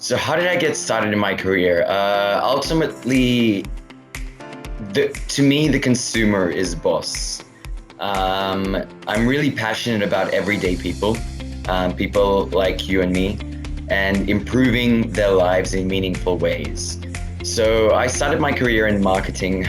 So how did I get started in my career? Ultimately, to me, the consumer is boss. I'm really passionate about everyday people, people like you and me, and improving their lives in meaningful ways. So I started my career in marketing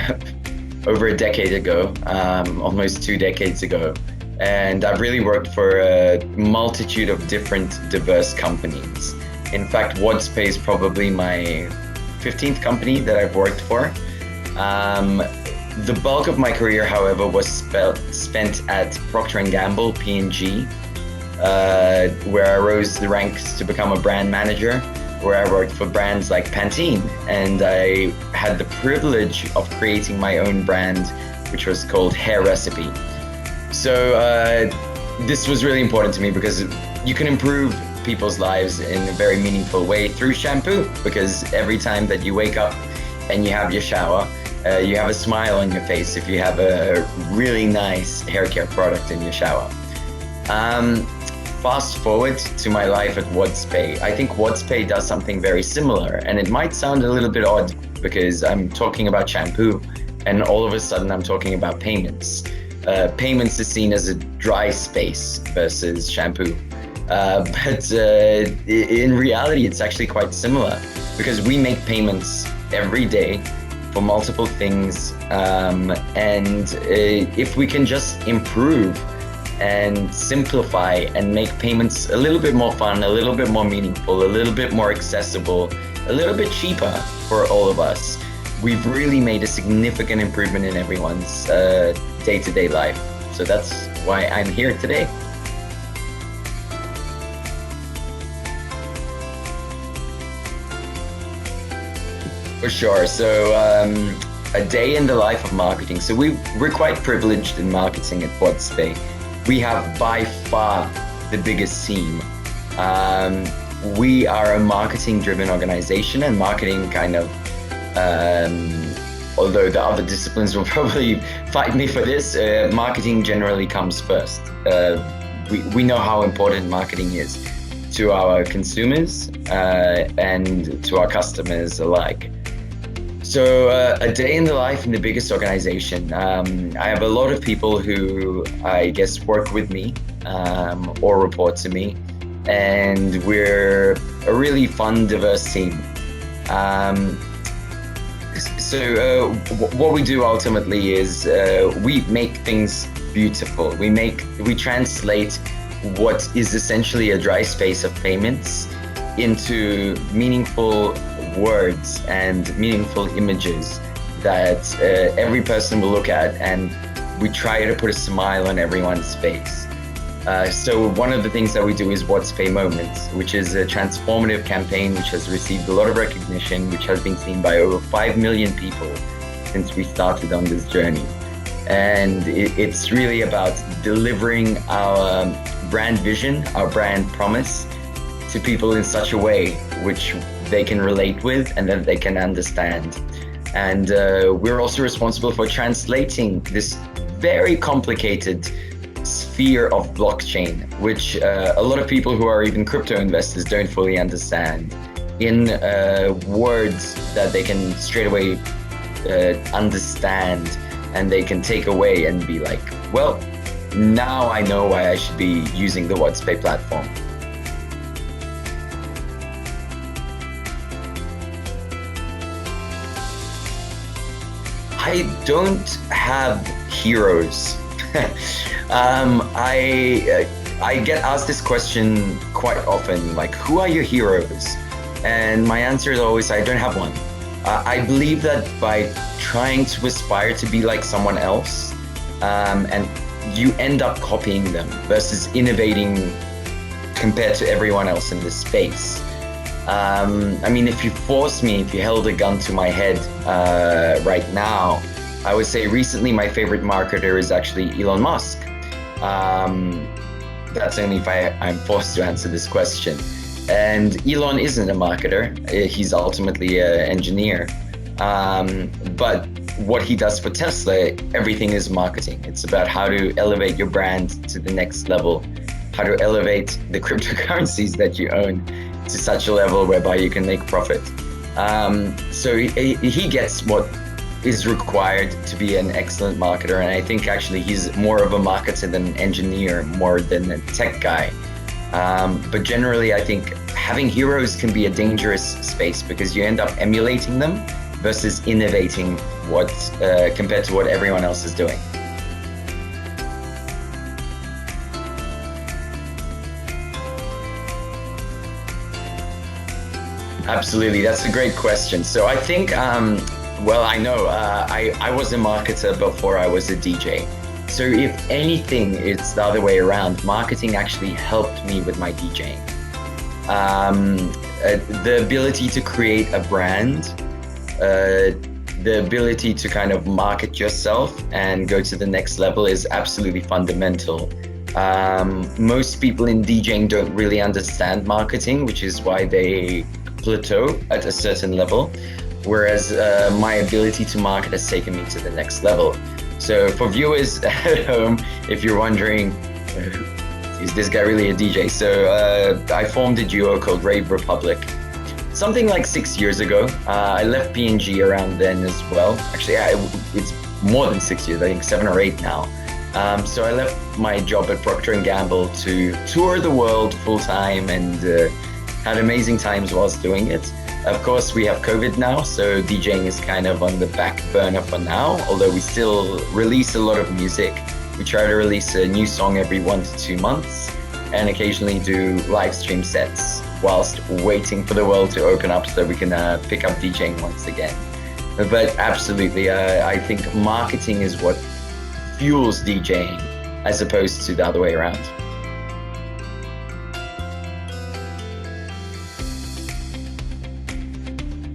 over a decade ago, almost 2 decades ago. And I've really worked for a multitude of different diverse companies. In fact, WadzPay is probably my 15th company that I've worked for. The bulk of my career, however, was spent at Procter & Gamble, P&G, where I rose the ranks to become a brand manager, where I worked for brands like Pantene. And I had the privilege of creating my own brand, which was called Hair Recipe. So this was really important to me because you can improve people's lives in a very meaningful way through shampoo, because every time that you wake up and you have your shower, you have a smile on your face if you have a really nice hair care product in your shower. Fast forward to my life at WadzPay. I think WadzPay does something very similar, and it might sound a little bit odd because I'm talking about shampoo and all of a sudden I'm talking about payments. Payments is seen as a dry space versus shampoo. But in reality, it's actually quite similar because we make payments every day for multiple things. And if we can just improve and simplify and make payments a little bit more fun, a little bit more meaningful, a little bit more accessible, a little bit cheaper for all of us, we've really made a significant improvement in everyone's day-to-day life. So that's why I'm here today. For sure. So a day in the life of marketing. So we're quite privileged in marketing at WadzPay. We have by far the biggest team. We are a marketing-driven organization, and marketing kind of, although the other disciplines will probably fight me for this, marketing generally comes first. We know how important marketing is to our consumers and to our customers alike. So a day in the life in the biggest organization. I have a lot of people who I guess work with me or report to me, and we're a really fun, diverse team. So what we do ultimately is we make things beautiful. We translate what is essentially a dry space of payments into meaningful words and meaningful images that every person will look at, and we try to put a smile on everyone's face. So one of the things that we do is WadzPay Moments, which is a transformative campaign which has received a lot of recognition, which has been seen by over 5 million people since we started on this journey. And it's really about delivering our brand vision, our brand promise to people in such a way which they can relate with and that they can understand. And we're also responsible for translating this very complicated sphere of blockchain, which a lot of people who are even crypto investors don't fully understand, in words that they can straight away understand and they can take away and be like, well, now I know why I should be using the WadzPay platform. I don't have heroes. I get asked this question quite often, like, who are your heroes? And my answer is always, I don't have one. I believe that by trying to aspire to be like someone else, and you end up copying them versus innovating compared to everyone else in this space. I mean, if you held a gun to my head right now, I would say recently my favorite marketer is actually Elon Musk. That's only if I'm forced to answer this question. And Elon isn't a marketer. He's ultimately an engineer. But what he does for Tesla, everything is marketing. It's about how to elevate your brand to the next level, how to elevate the cryptocurrencies that you own to such a level whereby you can make profit. So he gets what is required to be an excellent marketer, and I think actually he's more of a marketer than an engineer, more than a tech guy. But generally, I think having heroes can be a dangerous space because you end up emulating them versus innovating compared to what everyone else is doing. Absolutely, that's a great question. So I think, well, I know I was a marketer before I was a DJ. So if anything, it's the other way around. Marketing actually helped me with my DJing. The ability to create a brand, the ability to kind of market yourself and go to the next level is absolutely fundamental. Most people in DJing don't really understand marketing, which is why they plateau at a certain level, whereas my ability to market has taken me to the next level. So for viewers at home, if you're wondering, is this guy really a DJ? So I formed a duo called Rave Republic, something like 6 years ago. I left P&G around then as well. Actually, it's more than 6 years, I think 7 or 8 now. So I left my job at Procter & Gamble to tour the world full-time and had amazing times whilst doing it. Of course, we have COVID now, so DJing is kind of on the back burner for now, although we still release a lot of music. We try to release a new song every 1 to 2 months and occasionally do live stream sets whilst waiting for the world to open up so we can pick up DJing once again. But absolutely, I think marketing is what fuels DJing as opposed to the other way around.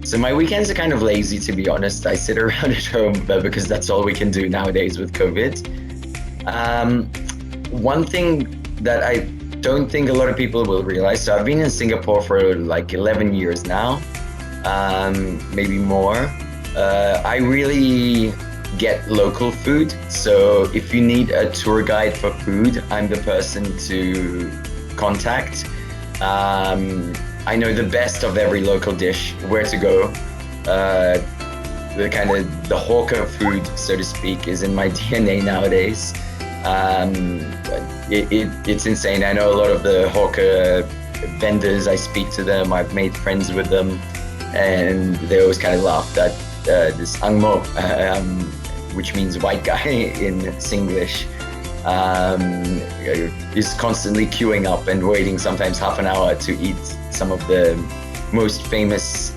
So my weekends are kind of lazy, to be honest. I sit around at home because that's all we can do nowadays with COVID. One thing that I don't think a lot of people will realize, so I've been in Singapore for like 11 years now, maybe more. I really get local food. So if you need a tour guide for food, I'm the person to contact. I know the best of every local dish, where to go. The kind of the hawker food, so to speak, is in my DNA nowadays. It's insane. I know a lot of the hawker vendors. I speak to them. I've made friends with them, and they always kind of laughed at this Ang Mo, which means white guy in Singlish. Is constantly queuing up and waiting sometimes half an hour to eat some of the most famous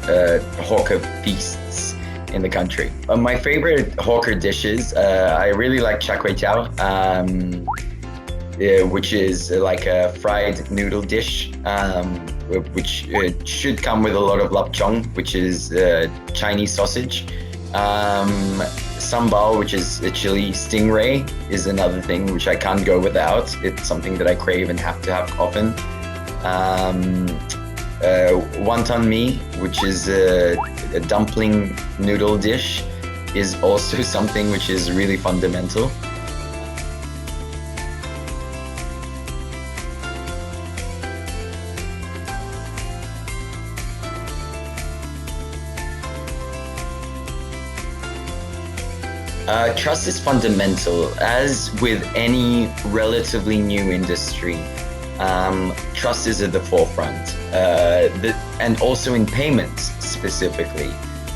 hawker feasts in the country. My favorite hawker dishes, I really like char kway teow, which is like a fried noodle dish, which should come with a lot of lapchong, which is Chinese sausage. Sambal, which is a chili stingray, is another thing which I can't go without. It's something that I crave and have to have often. Wonton mee, which is a dumpling noodle dish, is also something which is really fundamental. Trust is fundamental. As with any relatively new industry, trust is at the forefront. And also in payments specifically,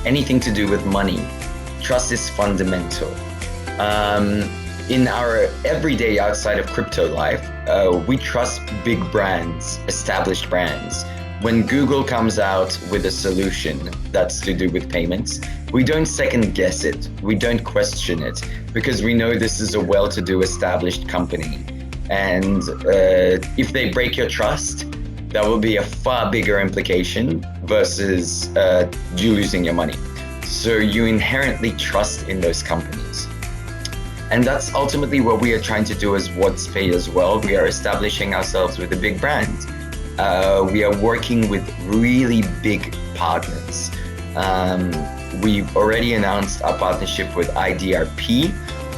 anything to do with money, trust is fundamental. In our everyday outside of crypto life, we trust big brands, established brands. When Google comes out with a solution that's to do with payments, we don't second guess it. We don't question it because we know this is a well-to-do established company. And if they break your trust, that will be a far bigger implication versus you losing your money. So you inherently trust in those companies. And that's ultimately what we are trying to do as WadzPay as well. We are establishing ourselves with a big brand. We are working with really big partners. We've already announced our partnership with IDRP,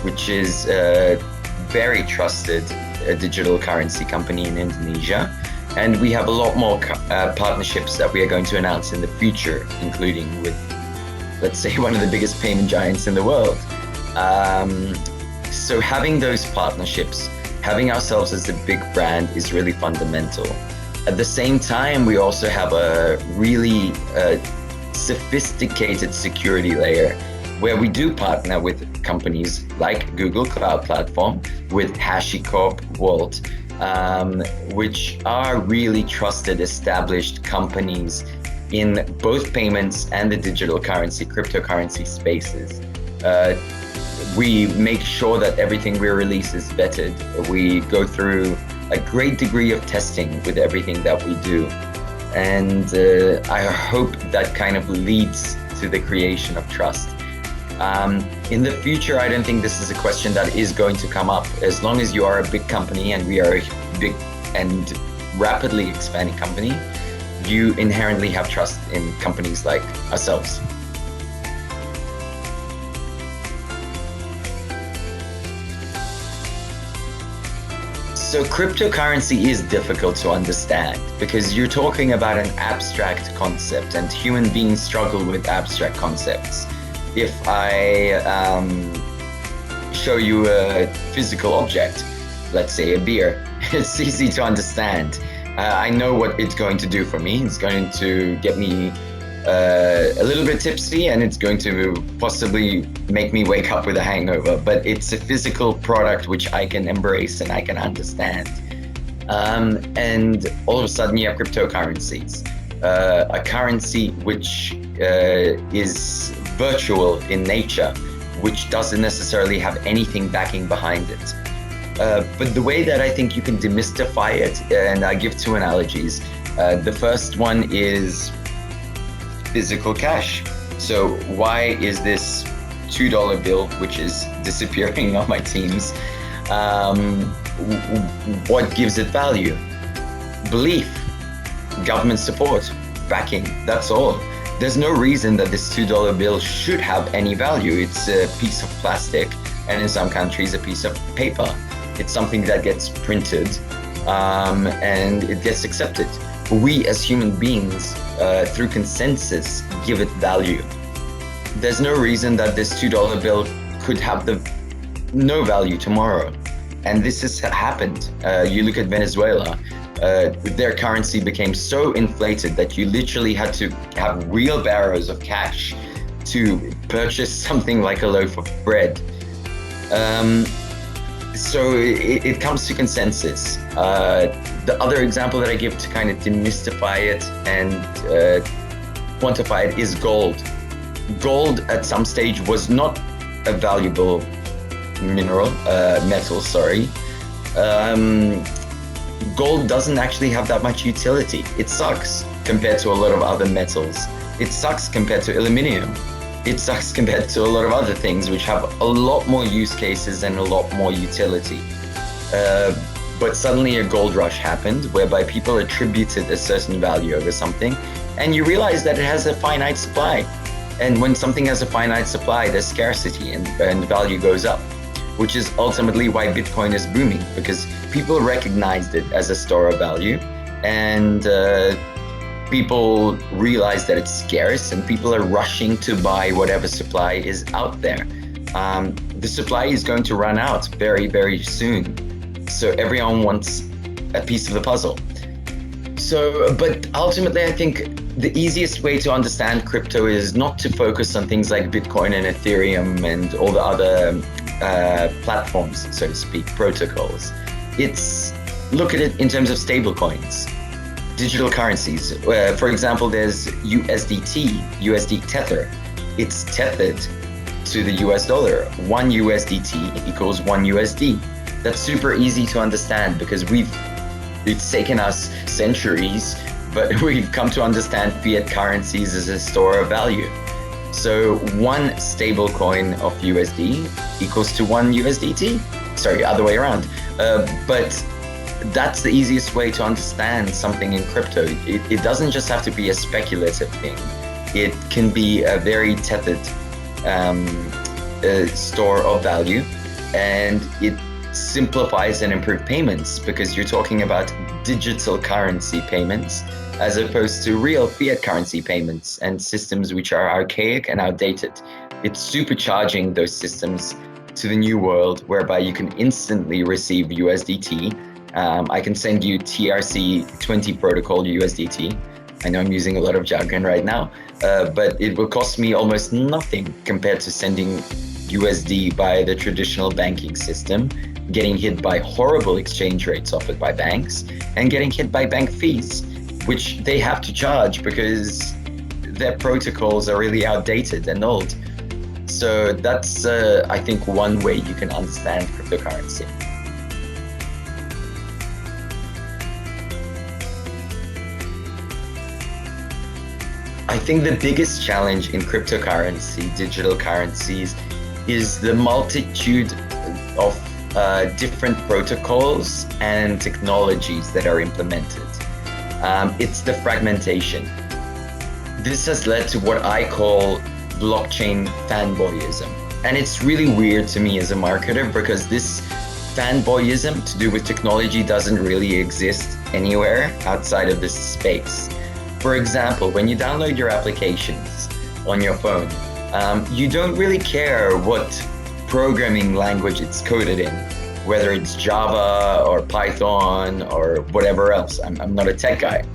which is a very trusted digital currency company in Indonesia. And we have a lot more partnerships that we are going to announce in the future, including with, let's say, one of the biggest payment giants in the world. So having those partnerships, having ourselves as a big brand is really fundamental. At the same time, we also have a really sophisticated security layer where we do partner with companies like Google Cloud Platform, with HashiCorp Vault, which are really trusted, established companies in both payments and the digital currency, cryptocurrency spaces. We make sure that everything we release is vetted. We go through a great degree of testing with everything that we do. And I hope that kind of leads to the creation of trust. In the future, I don't think this is a question that is going to come up. As long as you are a big company, and we are a big and rapidly expanding company, you inherently have trust in companies like ourselves. So cryptocurrency is difficult to understand because you're talking about an abstract concept, and human beings struggle with abstract concepts. If I show you a physical object, let's say a beer, it's easy to understand. I know what it's going to do for me. It's going to get me a little bit tipsy, and it's going to possibly make me wake up with a hangover, but it's a physical product which I can embrace and I can understand. And all of a sudden you have cryptocurrencies, a currency which is virtual in nature, which doesn't necessarily have anything backing behind it. But the way that I think you can demystify it, and I give two analogies. The first one is physical cash. So why is this $2 bill, which is disappearing on my Teams, what gives it value? Belief, government support, backing, that's all. There's no reason that this $2 bill should have any value. It's a piece of plastic, and in some countries a piece of paper. It's something that gets printed and it gets accepted. We as human beings, through consensus, give it value. There's no reason that this $2 bill could have no value tomorrow. And this has happened. You look at Venezuela, their currency became so inflated that you literally had to have wheelbarrows of cash to purchase something like a loaf of bread. So it comes to consensus. The other example that I give to kind of demystify it and quantify it is gold. Gold at some stage was not a valuable metal, sorry. Gold doesn't actually have that much utility. It sucks compared to a lot of other metals. It sucks compared to aluminum. It sucks compared to a lot of other things which have a lot more use cases and a lot more utility. But suddenly a gold rush happened whereby people attributed a certain value over something, and you realize that it has a finite supply. And when something has a finite supply, there's scarcity and value goes up, which is ultimately why Bitcoin is booming, because people recognized it as a store of value, and people realize that it's scarce, and people are rushing to buy whatever supply is out there. The supply is going to run out very, very soon. So everyone wants a piece of the puzzle. But ultimately, I think the easiest way to understand crypto is not to focus on things like Bitcoin and Ethereum and all the other platforms, so to speak, protocols. It's look at it in terms of stable coins, digital currencies. For example, there's USDT, USD Tether. It's tethered to the US dollar. 1 USDT equals 1 USD. That's super easy to understand because it's taken us centuries, but we've come to understand fiat currencies as a store of value. So 1 stable coin of USD equals to 1 USDT. Sorry, other way around. But that's the easiest way to understand something in crypto. It doesn't just have to be a speculative thing. It can be a very tethered store of value, and it simplifies and improves payments because you're talking about digital currency payments as opposed to real fiat currency payments and systems which are archaic and outdated. It's supercharging those systems to the new world whereby you can instantly receive USDT. I can send you TRC20 protocol USDT. I know I'm using a lot of jargon right now, but it will cost me almost nothing compared to sending USD by the traditional banking system, getting hit by horrible exchange rates offered by banks, and getting hit by bank fees, which they have to charge because their protocols are really outdated and old. So that's, I think, one way you can understand cryptocurrency. I think the biggest challenge in cryptocurrency, digital currencies, is the multitude of different protocols and technologies that are implemented. It's the fragmentation. This has led to what I call blockchain fanboyism. And it's really weird to me as a marketer because this fanboyism to do with technology doesn't really exist anywhere outside of this space. For example, when you download your applications on your phone, you don't really care what programming language it's coded in, whether it's Java or Python or whatever else. I'm not a tech guy.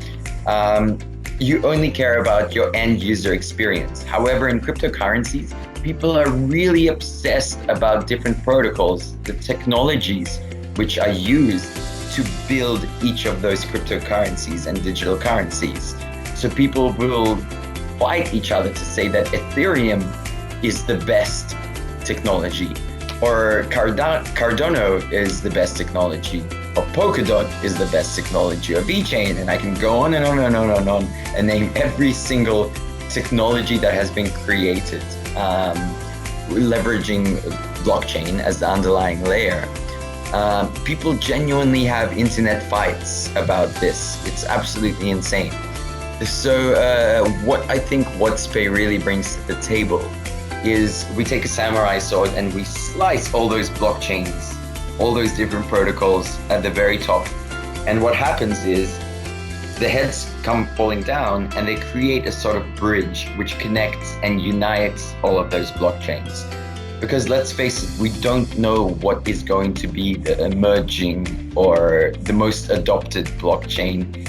You only care about your end user experience. However, in cryptocurrencies, people are really obsessed about different protocols, the technologies which are used to build each of those cryptocurrencies and digital currencies. So people will fight each other to say that Ethereum is the best technology, or Cardano is the best technology, or Polkadot is the best technology, or VeChain, and I can go on and on and on and on and name every single technology that has been created leveraging blockchain as the underlying layer. People genuinely have internet fights about this. It's absolutely insane. So what I think WadzPay really brings to the table is we take a samurai sword and we slice all those blockchains, all those different protocols at the very top. And what happens is the heads come falling down and they create a sort of bridge which connects and unites all of those blockchains. Because let's face it, we don't know what is going to be the emerging or the most adopted blockchain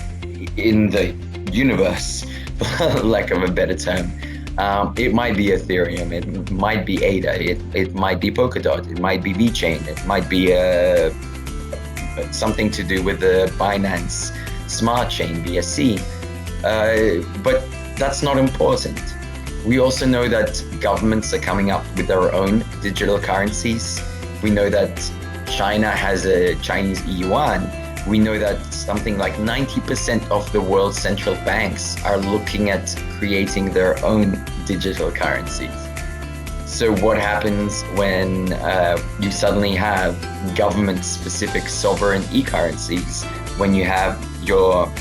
in the universe, for lack of a better term. It might be Ethereum, it might be ADA, it might be Polkadot, it might be VeChain, it might be something to do with the Binance Smart Chain, BSC. But that's not important. We also know that governments are coming up with their own digital currencies. We know that China has a Chinese yuan. We know that something like 90% of the world's central banks are looking at creating their own digital currencies. So what happens when you suddenly have government-specific sovereign e-currencies, when you have your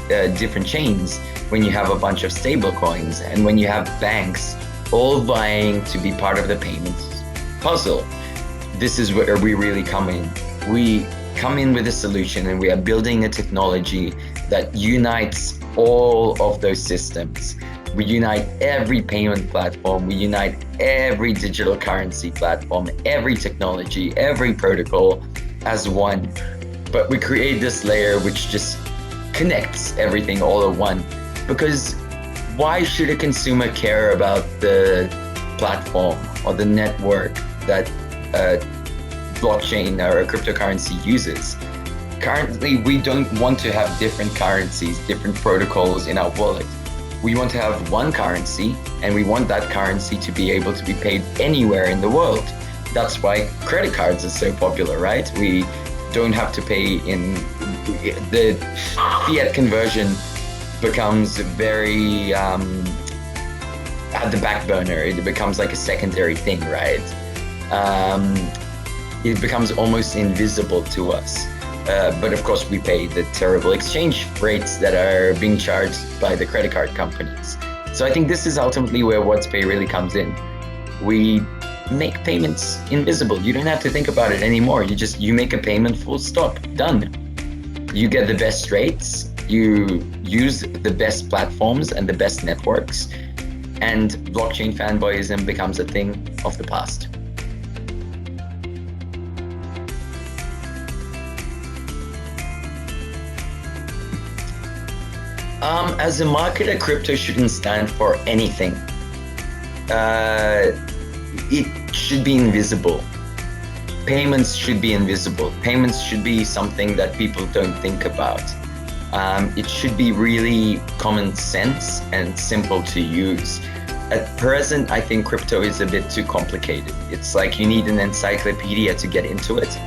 different chains, when you have a bunch of stable coins, and when you have banks all vying to be part of the payments puzzle? This is where we really come in. We come in with a solution and we are building a technology that unites all of those systems. We unite every payment platform, we unite every digital currency platform, every technology, every protocol as one. But we create this layer which just connects everything all at one. Because why should a consumer care about the platform or the network that blockchain or a cryptocurrency uses? Currently, we don't want to have different currencies, different protocols in our wallet. We want to have one currency, and we want that currency to be able to be paid anywhere in the world. That's why credit cards are so popular, right? We don't have to pay in the fiat conversion becomes very at the back burner. It becomes like a secondary thing, right? It becomes almost invisible to us. But of course, we pay the terrible exchange rates that are being charged by the credit card companies. So I think this is ultimately where WadzPay really comes in. We make payments invisible. You don't have to think about it anymore. You make a payment, full stop, done. You get the best rates, you use the best platforms and the best networks, and blockchain fanboyism becomes a thing of the past. As a marketer, crypto shouldn't stand for anything. It should be invisible. Payments should be invisible. Payments should be something that people don't think about. It should be really common sense and simple to use. At present, I think crypto is a bit too complicated. It's like you need an encyclopedia to get into it.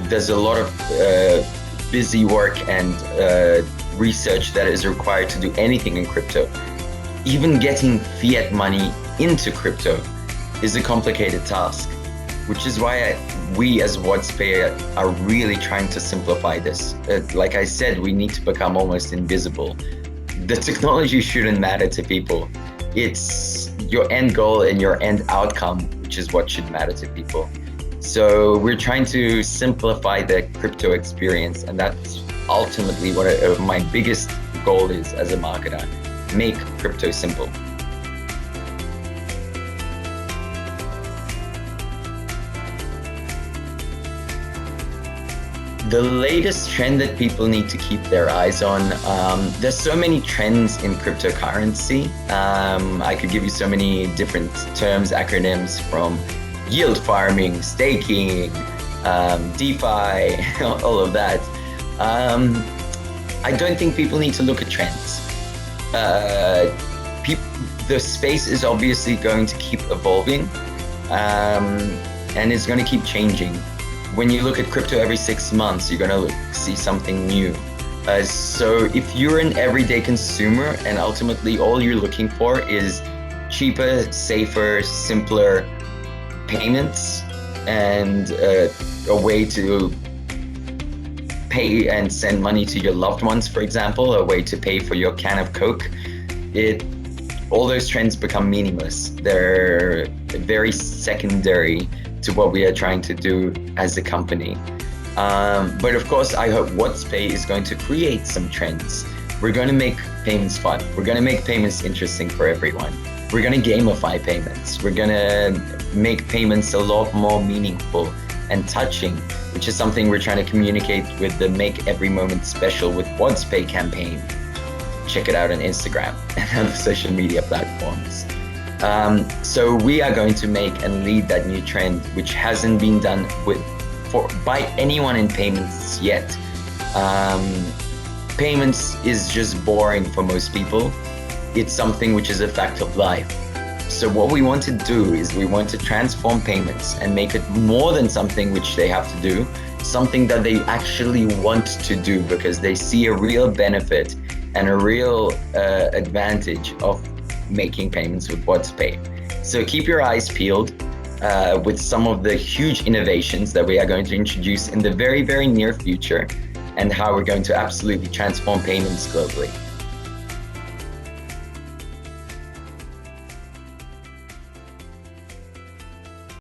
There's a lot of busy work and research that is required to do anything in crypto. Even getting fiat money into crypto is a complicated task, which is why we as WadzPay are really trying to simplify this. Like I said, we need to become almost invisible. The technology shouldn't matter to people. It's your end goal and your end outcome, which is what should matter to people. So we're trying to simplify the crypto experience, and that's ultimately what my biggest goal is as a marketer: make crypto simple. The latest trend that people need to keep their eyes on, there's so many trends in cryptocurrency. I could give you so many different terms, acronyms, from yield farming, staking, DeFi, all of that. I don't think people need to look at trends. The space is obviously going to keep evolving, and it's going to keep changing. When you look at crypto every 6 months, you're going to see something new. So if you're an everyday consumer and ultimately all you're looking for is cheaper, safer, simpler payments and a way to pay and send money to your loved ones, for example, a way to pay for your can of Coke, all those trends become meaningless. They're very secondary to what we are trying to do as a company. But of course, I hope WadzPay is going to create some trends. We're going to make payments fun. We're going to make payments interesting for everyone. We're going to gamify payments. We're going to make payments a lot more meaningful and touching, which is something we're trying to communicate with the Make Every Moment Special with WadzPay campaign. Check it out on Instagram and other social media platforms. So we are going to make and lead that new trend, which hasn't been done by anyone in payments yet. Payments is just boring for most people. It's something which is a fact of life. So what we want to do is we want to transform payments and make it more than something which they have to do, something that they actually want to do because they see a real benefit and a real advantage of making payments with WadzPay. So keep your eyes peeled with some of the huge innovations that we are going to introduce in the very, very near future and how we're going to absolutely transform payments globally.